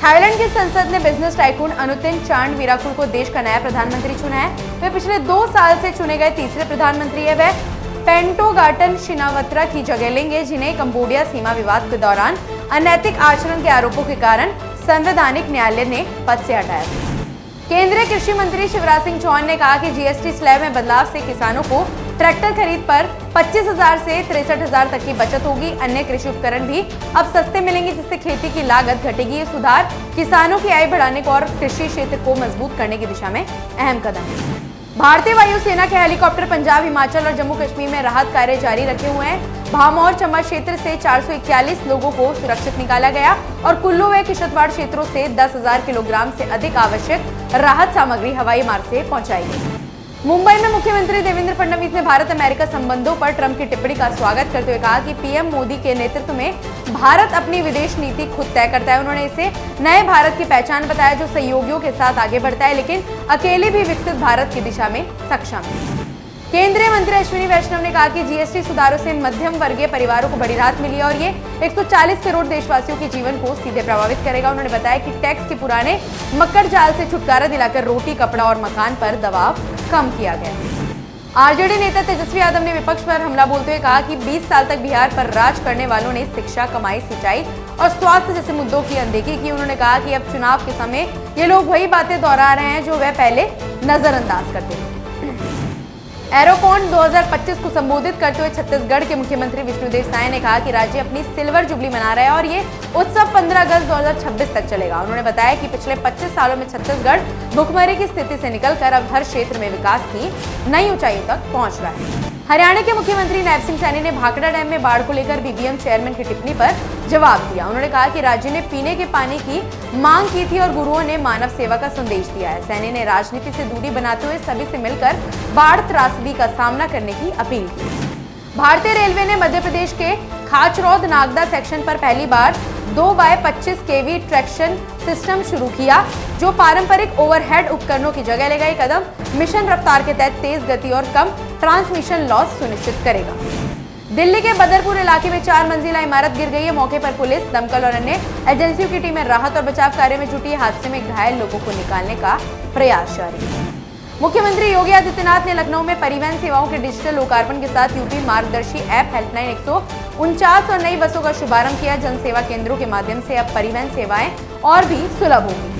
Thailand की संसद ने बिजनेस टाइकून अनुतिन चांड वीराकुल को देश का नया प्रधानमंत्री चुना है। वे पिछले 2 साल से चुने गए तीसरे प्रधानमंत्री है। वह पेंटोगाटन शिनावत्रा की जगह लेंगे, जिन्हें कंबोडिया सीमा विवाद के दौरान अनैतिक आचरण के आरोपों के कारण संवैधानिक न्यायालय ने पद से हटाया था। केंद्रीय कृषि मंत्री शिवराज सिंह चौहान ने कहा कि जीएसटी स्लैब में बदलाव से किसानों को ट्रैक्टर खरीद पर 25,000 से 63,000 तक की बचत होगी। अन्य कृषि उपकरण भी अब सस्ते मिलेंगे, जिससे खेती की लागत घटेगी। ये सुधार किसानों की आय बढ़ाने को और कृषि क्षेत्र को मजबूत करने की दिशा में अहम कदम है। भारतीय वायुसेना के हेलीकॉप्टर पंजाब, हिमाचल और जम्मू कश्मीर में राहत कार्य जारी रखे हुए हैं। भामौर चंबा क्षेत्र से 441 लोगों को सुरक्षित निकाला गया और कुल्लू व किशतवाड़ क्षेत्रों से 10,000 किलोग्राम से अधिक आवश्यक राहत सामग्री हवाई मार्ग से पहुंचाई गई। मुंबई में मुख्यमंत्री देवेंद्र फडणवीस ने भारत अमेरिका संबंधों पर ट्रंप की टिप्पणी का स्वागत करते हुए कहा कि पीएम मोदी के नेतृत्व में भारत अपनी विदेश नीति खुद तय करता है। उन्होंने इसे नए भारत की पहचान बताया, जो सहयोगियों के साथ आगे बढ़ता है, लेकिन अकेले भी विकसित भारत की दिशा में सक्षम है। केंद्रीय मंत्री अश्विनी वैष्णव ने कहा कि जीएसटी सुधारों से मध्यम वर्गीय परिवारों को बड़ी राहत मिली है और ये 140 करोड़ देशवासियों के जीवन को सीधे प्रभावित करेगा। उन्होंने बताया कि टैक्स के पुराने मक्कड़ जाल से छुटकारा दिलाकर रोटी, कपड़ा और मकान पर दबाव कम किया गया। आरजेडी नेता तेजस्वी यादव ने विपक्ष पर हमला बोलते हुए कहा कि 20 साल तक बिहार पर राज करने वालों ने शिक्षा, कमाई, सिंचाई और स्वास्थ्य जैसे मुद्दों की अनदेखी की। उन्होंने कहा कि अब चुनाव के समय ये लोग वही बातें दोहरा रहे हैं जो वह पहले नजरअंदाज करते थे। एरोकॉन 2025 को संबोधित करते हुए छत्तीसगढ़ के मुख्यमंत्री विष्णुदेव साय ने कहा कि राज्य अपनी सिल्वर जुबली मना रहा है और ये उत्सव 15 अगस्त 2026 तक चलेगा। उन्होंने बताया कि पिछले 25 सालों में छत्तीसगढ़ भुखमरी की स्थिति से निकलकर अब हर क्षेत्र में विकास की नई ऊंचाइयों तक पहुंच रहा है। हरियाणा के मुख्यमंत्री नैब सिंह सैनी ने भाखड़ा डैम में बाढ़ को लेकर बीबीएम चेयरमैन की टिप्पणी पर जवाब दिया। उन्होंने कहा कि राज्य ने पीने के पानी की मांग की थी और गुरुओं ने मानव सेवा का संदेश दिया है। सैनी ने राजनीति से दूरी बनाते हुए सभी से मिलकर बाढ़ त्रासदी का सामना करने की अपील की। भारतीय रेलवे ने मध्य प्रदेश के खाचरौद नागदा सेक्शन पर पहली बार 2x25 kV ट्रैक्शन सिस्टम शुरू किया, जो पारंपरिक ओवरहेड उपकरणों की जगह लेगा। ये कदम मिशन रफ्तार के तहत तेज गति और कम ट्रांसमिशन लॉस सुनिश्चित करेगा। दिल्ली के बदरपुर इलाके में 4 मंजिला इमारत गिर गई है। मौके पर पुलिस, दमकल और अन्य एजेंसियों की टीमें राहत और बचाव कार्य में जुटी है। हादसे में घायल लोगों को निकालने का प्रयास जारी है। मुख्यमंत्री योगी आदित्यनाथ ने लखनऊ में परिवहन सेवाओं के डिजिटल लोकार्पण के साथ यूपी मार्गदर्शी ऐप हेल्पलाइन 149 और नई बसों का शुभारंभ किया। जन सेवा केंद्रों के माध्यम से अब परिवहन सेवाएं और भी सुलभ होंगी।